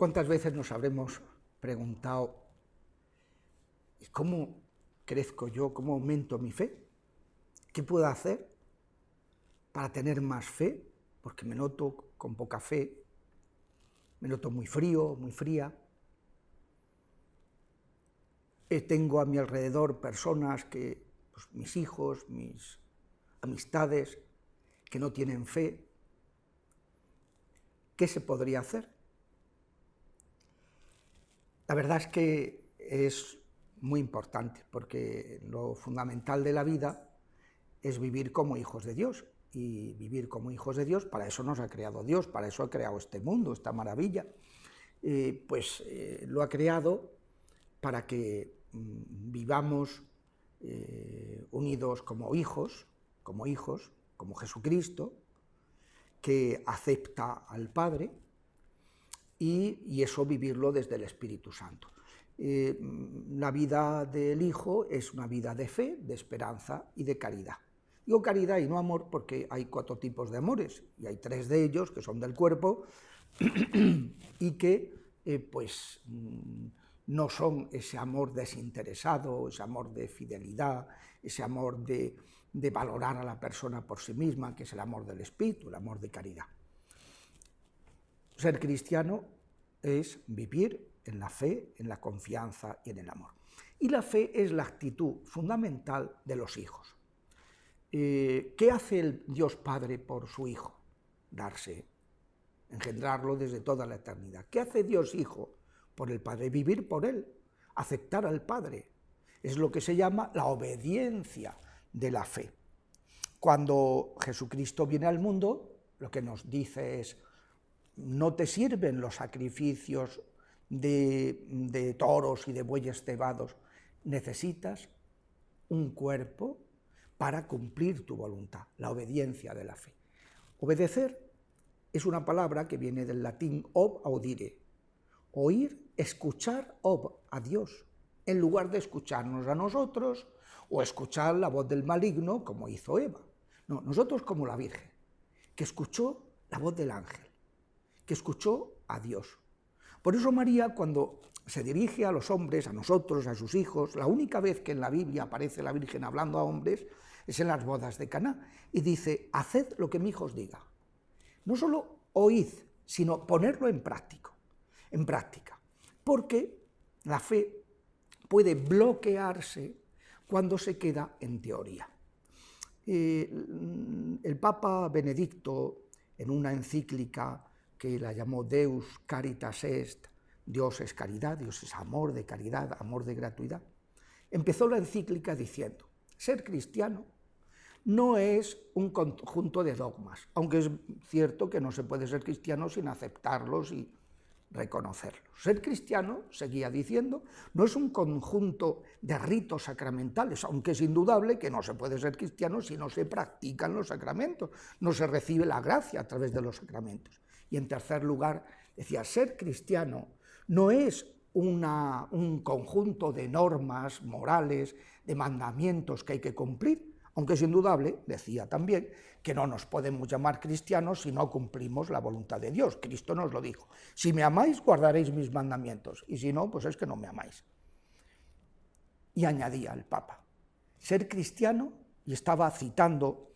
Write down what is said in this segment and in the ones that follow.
¿Cuántas veces nos habremos preguntado, ¿y cómo crezco yo, cómo aumento mi fe? ¿Qué puedo hacer para tener más fe? Porque me noto con poca fe, me noto muy frío, muy fría. Tengo a mi alrededor personas que, pues, mis hijos, mis amistades, que no tienen fe. ¿Qué se podría hacer? La verdad es que es muy importante, porque lo fundamental de la vida es vivir como hijos de Dios, y vivir como hijos de Dios, para eso nos ha creado Dios, para eso ha creado este mundo, esta maravilla, lo ha creado para que vivamos unidos como hijos, como Jesucristo, que acepta al Padre, y eso vivirlo desde el Espíritu Santo. La vida del Hijo es una vida de fe, de esperanza y de caridad. Digo caridad y no amor porque hay 4 tipos de amores, y hay 3 de ellos que son del cuerpo y que no son ese amor desinteresado, ese amor de fidelidad, ese amor de valorar a la persona por sí misma, que es el amor del Espíritu, el amor de caridad. Ser cristiano es vivir en la fe, en la confianza y en el amor. Y la fe es la actitud fundamental de los hijos. ¿Qué hace el Dios Padre por su Hijo? Darse, engendrarlo desde toda la eternidad. ¿Qué hace Dios Hijo por el Padre? Vivir por Él, aceptar al Padre. Es lo que se llama la obediencia de la fe. Cuando Jesucristo viene al mundo, lo que nos dice es: no te sirven los sacrificios de toros y de bueyes cebados, necesitas un cuerpo para cumplir tu voluntad, la obediencia de la fe. Obedecer es una palabra que viene del latín ob audire, oír, escuchar ob, a Dios, en lugar de escucharnos a nosotros o escuchar la voz del maligno como hizo Eva. No, nosotros como la Virgen, que escuchó la voz del ángel, que escuchó a Dios. Por eso María, cuando se dirige a los hombres, a nosotros, a sus hijos, la única vez que en la Biblia aparece la Virgen hablando a hombres es en las bodas de Caná, y dice: haced lo que mi hijo os diga. No solo oíd, sino ponerlo en práctica, porque la fe puede bloquearse cuando se queda en teoría. El Papa Benedicto, en una encíclica que la llamó Deus Caritas Est, Dios es caridad, Dios es amor de caridad, amor de gratuidad, empezó la encíclica diciendo: ser cristiano no es un conjunto de dogmas, aunque es cierto que no se puede ser cristiano sin aceptarlos y reconocerlos. Ser cristiano, seguía diciendo, no es un conjunto de ritos sacramentales, aunque es indudable que no se puede ser cristiano si no se practican los sacramentos, no se recibe la gracia a través de los sacramentos. Y en tercer lugar, decía, ser cristiano no es un conjunto de normas morales, de mandamientos que hay que cumplir, aunque es indudable, decía también, que no nos podemos llamar cristianos si no cumplimos la voluntad de Dios. Cristo nos lo dijo: si me amáis, guardaréis mis mandamientos, y si no, pues es que no me amáis. Y añadía el Papa, ser cristiano, y estaba citando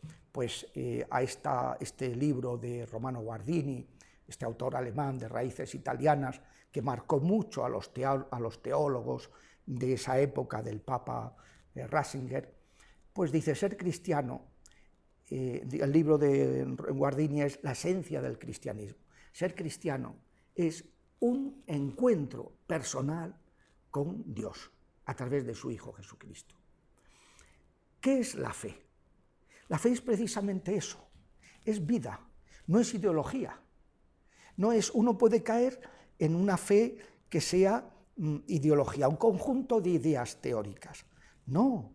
a este libro de Romano Guardini, este autor alemán de raíces italianas, que marcó mucho a los teólogos de esa época del Papa Ratzinger, pues dice: ser cristiano, el libro de Guardini es la esencia del cristianismo. Ser cristiano es un encuentro personal con Dios a través de su Hijo Jesucristo. ¿Qué es la fe? La fe es precisamente eso, es vida, no es ideología. No es, uno puede caer en una fe que sea ideología, un conjunto de ideas teóricas. No.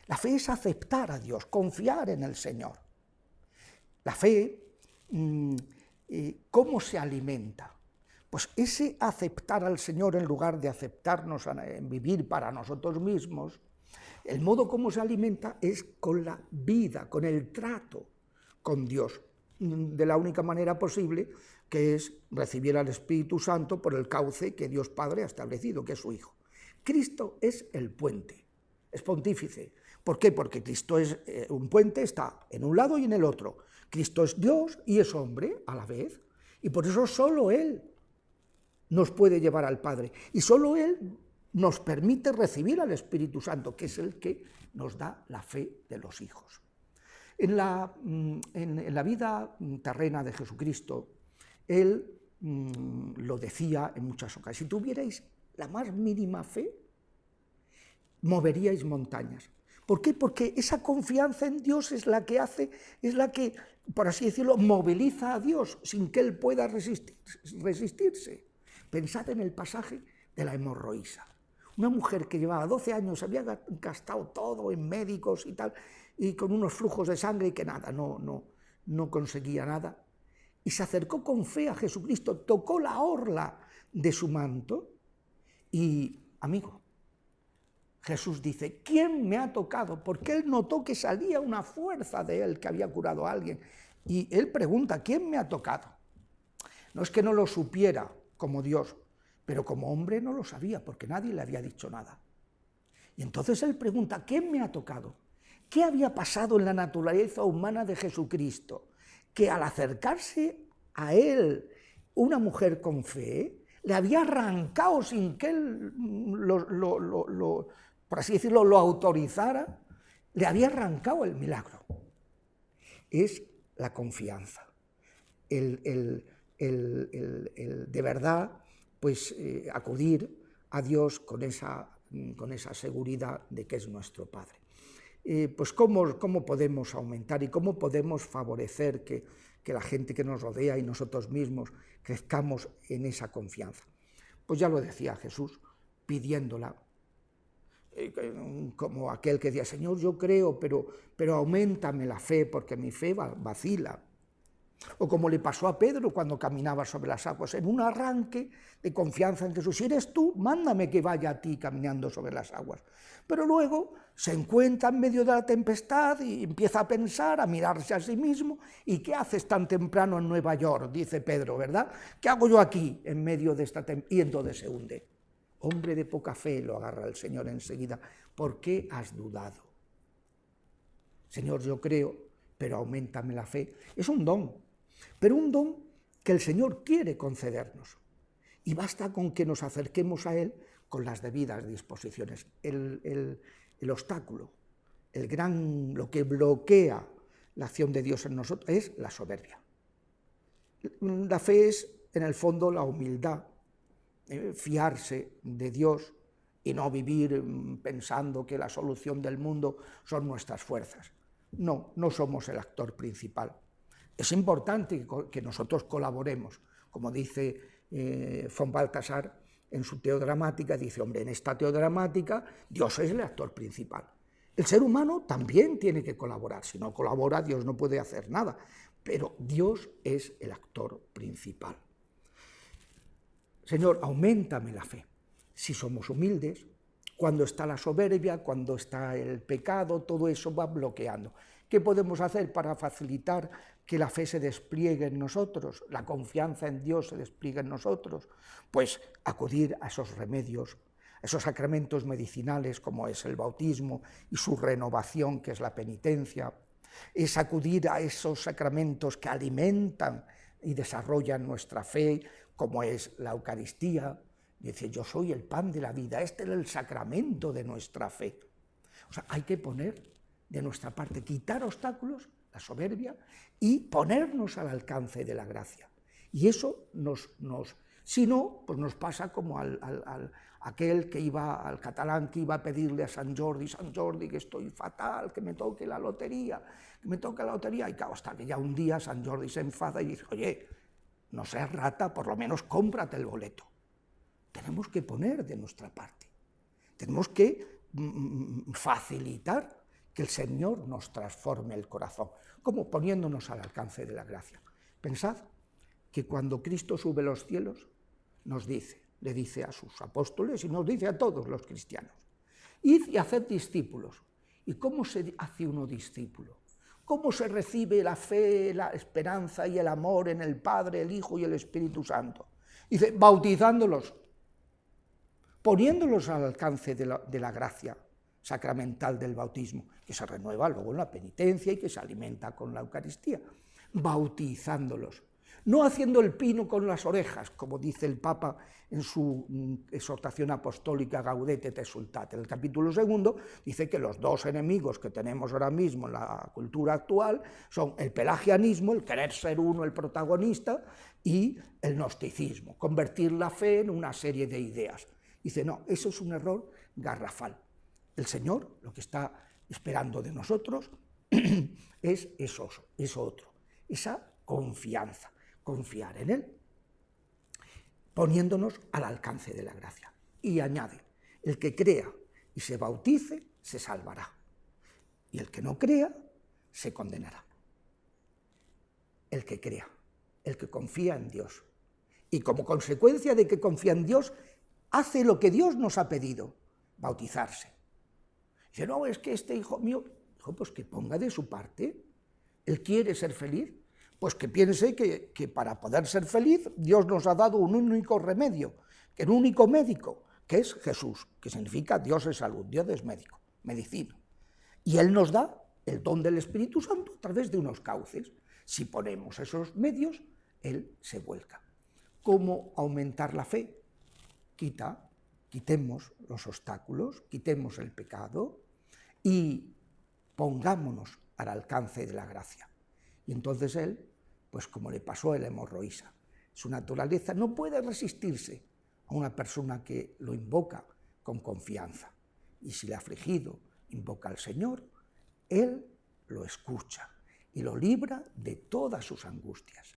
La fe es aceptar a Dios, confiar en el Señor. La fe, ¿cómo se alimenta? Pues ese aceptar al Señor en lugar de aceptarnos en vivir para nosotros mismos, el modo como se alimenta es con la vida, con el trato con Dios. de la única manera posible, que es recibir al Espíritu Santo por el cauce que Dios Padre ha establecido, que es su Hijo. Cristo es el puente, es pontífice. ¿Por qué? Porque Cristo es un puente, está en un lado y en el otro. Cristo es Dios y es hombre a la vez, y por eso solo Él nos puede llevar al Padre, y solo Él nos permite recibir al Espíritu Santo, que es el que nos da la fe de los hijos. En la vida terrena de Jesucristo, Él lo decía en muchas ocasiones: si tuvierais la más mínima fe, moveríais montañas. ¿Por qué? Porque esa confianza en Dios es la que hace, es la que, por así decirlo, moviliza a Dios sin que Él pueda resistirse. Pensad en el pasaje de la hemorroísa. Una mujer que llevaba 12 años, había gastado todo en médicos y tal, y con unos flujos de sangre y que nada, no conseguía nada. Y se acercó con fe a Jesucristo, tocó la orla de su manto y, amigo, Jesús dice: ¿quién me ha tocado? Porque él notó que salía una fuerza de él, que había curado a alguien. Y él pregunta: ¿quién me ha tocado? No es que no lo supiera como Dios, pero como hombre no lo sabía, porque nadie le había dicho nada. Y entonces él pregunta: ¿quién me ha tocado? ¿Qué había pasado en la naturaleza humana de Jesucristo? Que al acercarse a él una mujer con fe, le había arrancado sin que él por así decirlo, lo autorizara, le había arrancado el milagro. Es la confianza, el de verdad, pues acudir a Dios con esa seguridad de que es nuestro Padre. Pues ¿cómo podemos aumentar y cómo podemos favorecer que la gente que nos rodea y nosotros mismos crezcamos en esa confianza? Pues ya lo decía Jesús, pidiéndola, como aquel que decía: Señor, yo creo, pero auméntame la fe, porque mi fe vacila. O como le pasó a Pedro cuando caminaba sobre las aguas, en un arranque de confianza en Jesús: si eres tú, mándame que vaya a ti caminando sobre las aguas. Pero luego se encuentra en medio de la tempestad y empieza a pensar, a mirarse a sí mismo: ¿y qué haces tan temprano en Nueva York? Dice Pedro, ¿verdad? ¿Qué hago yo aquí en medio de esta tempestad? Y entonces se hunde. Hombre de poca fe, lo agarra el Señor enseguida. ¿Por qué has dudado? Señor, yo creo, pero auméntame la fe. Es un don, pero un don que el Señor quiere concedernos. Y basta con que nos acerquemos a Él con las debidas disposiciones. El obstáculo, lo que bloquea la acción de Dios en nosotros es la soberbia. La fe es, en el fondo, la humildad, fiarse de Dios y no vivir pensando que la solución del mundo son nuestras fuerzas. No somos el actor principal. Es importante que nosotros colaboremos, como dice von Balthasar en su teodramática, dice: hombre, en esta teodramática Dios es el actor principal. El ser humano también tiene que colaborar, si no colabora Dios no puede hacer nada, pero Dios es el actor principal. Señor, auméntame la fe. Si somos humildes, cuando está la soberbia, cuando está el pecado, todo eso va bloqueando. ¿Qué podemos hacer para facilitar que la fe se despliegue en nosotros, la confianza en Dios se despliegue en nosotros? Pues acudir a esos remedios, a esos sacramentos medicinales como es el bautismo y su renovación, que es la penitencia. Es acudir a esos sacramentos que alimentan y desarrollan nuestra fe, como es la Eucaristía. Dice: yo soy el pan de la vida, este es el sacramento de nuestra fe. O sea, hay que poner de nuestra parte, quitar obstáculos, la soberbia, y ponernos al alcance de la gracia. Y eso si no, pues nos pasa como aquel que iba, al catalán que iba a pedirle a Sant Jordi, que estoy fatal, que me toque la lotería, y claro, hasta que ya un día Sant Jordi se enfada y dice: oye, no seas rata, por lo menos cómprate el boleto. Tenemos que poner de nuestra parte, tenemos que facilitar que el Señor nos transforme el corazón, como poniéndonos al alcance de la gracia. Pensad que cuando Cristo sube a los cielos, le dice a sus apóstoles y nos dice a todos los cristianos: id y haced discípulos. ¿Y cómo se hace uno discípulo? ¿Cómo se recibe la fe, la esperanza y el amor en el Padre, el Hijo y el Espíritu Santo? Dice, bautizándolos, poniéndolos al alcance de la gracia sacramental del bautismo, que se renueva luego en la penitencia y que se alimenta con la Eucaristía, bautizándolos, no haciendo el pino con las orejas, como dice el Papa en su exhortación apostólica Gaudete et Exsultate. En el capítulo 2 dice que los dos enemigos que tenemos ahora mismo en la cultura actual son el pelagianismo, el querer ser uno el protagonista, y el gnosticismo, convertir la fe en una serie de ideas. Dice, no, eso es un error garrafal. El Señor lo que está esperando de nosotros es eso otro, esa confianza, confiar en Él, poniéndonos al alcance de la gracia. Y añade, el que crea y se bautice, se salvará, y el que no crea, se condenará. El que crea, el que confía en Dios, y como consecuencia de que confía en Dios, hace lo que Dios nos ha pedido, bautizarse. Dice, no, es que este hijo mío, pues que ponga de su parte, él quiere ser feliz, pues que piense que para poder ser feliz Dios nos ha dado un único remedio, un único médico, que es Jesús, que significa Dios es salud, Dios es médico, medicina. Y Él nos da el don del Espíritu Santo a través de unos cauces. Si ponemos esos medios, Él se vuelca. ¿Cómo aumentar la fe? Quitemos los obstáculos, quitemos el pecado y pongámonos al alcance de la gracia. Y entonces Él, pues como le pasó a la hemorroísa, su naturaleza no puede resistirse a una persona que lo invoca con confianza. Y si el afligido invoca al Señor, Él lo escucha y lo libra de todas sus angustias.